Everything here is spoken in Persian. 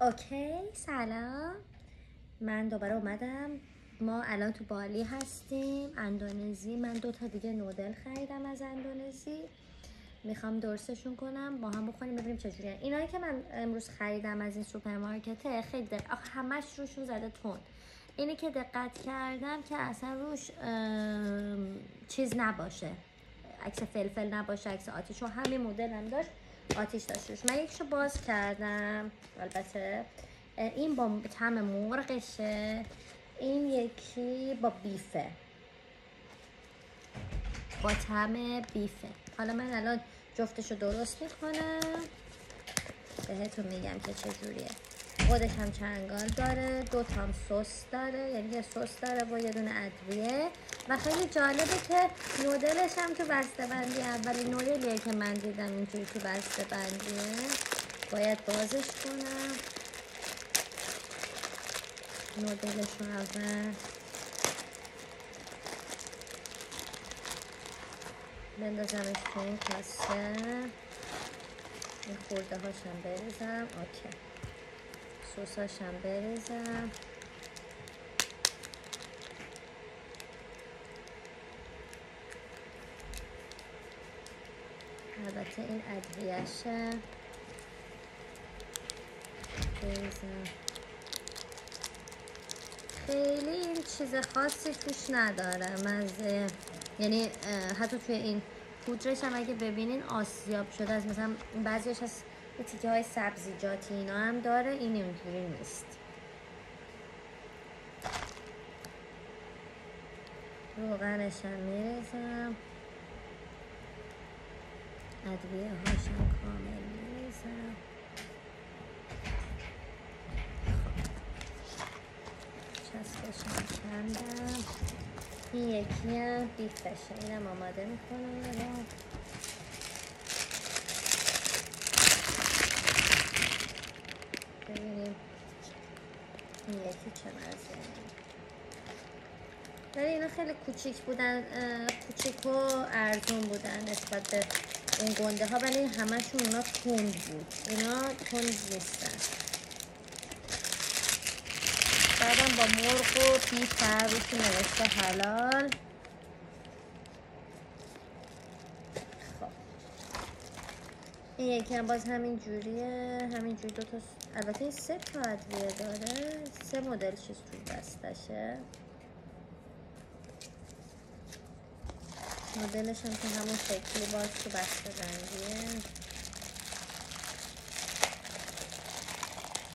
اوکی سلام، من دوباره اومدم. ما الان تو بالی هستیم، اندونزی. من 2 تا دیگه نودل خریدم از اندونزی، میخوام درستشون کنم با هم بخوریم ببینیم چجوریه. اینایی که من امروز خریدم از این سوپرمارکته خیلی همش روشون زده تون. اینی که دقت کردم که اصلا روش چیز نباشه، عکس فلفل نباشه، عکس آتیش، و همین مدل هم داشت آتیش داشتش. من یکیشو باز کردم، البته این با طعم مرغشه، این یکی با بیفه، با طعم بیفه. حالا من الان جفتشو درست میکنم بهتون میگم که چجوریه. خودش هم چنگال داره، 2 تا هم سس داره، یعنی یه سس داره با یه دونه ادویه. و خیلی جالبه که نودلش هم تو بسته بندی، اولین نودلیه که من دیدم اینجوری تو بسته بندیه. باید بازش کنم نودلش رو اول، بندازمش تو این کاسه، این خورده هاشم بریزم. اوکی، سساشم بریزم. البته این ادویه‌شه بریزم. خیلی این چیز خاصی توش نداره، مزه، یعنی حتی توی این پودرش هم اگه ببینین آسیاب شده از، مثلا بعضیش از تیکه های سبزیجاتی اینا هم داره، این اینجوری نیست. روغنش هم میریزم، ادویه هاشم کامل میریزم. چسبش هم کندم. این یکی هم بیفشه، اینم آماده میکنم الان. ببینیم این یکی چه مزه. ولی اینا خیلی کوچیک بودن، کوچیک و ارزون بودن نسبت به اون گنده ها، ولی همشون اونا تند بود، اینا تند نیستن. بعدم با مرغ و بیف روشون نوشته حلال. خب این یکی هم باز همین جوریه، همین جوری 2 تا، البته این 3 تا ادویه داره، 3 مدل چیز تو دستشه. مدلش هم که همون شکلی باز تو بسته بندیه.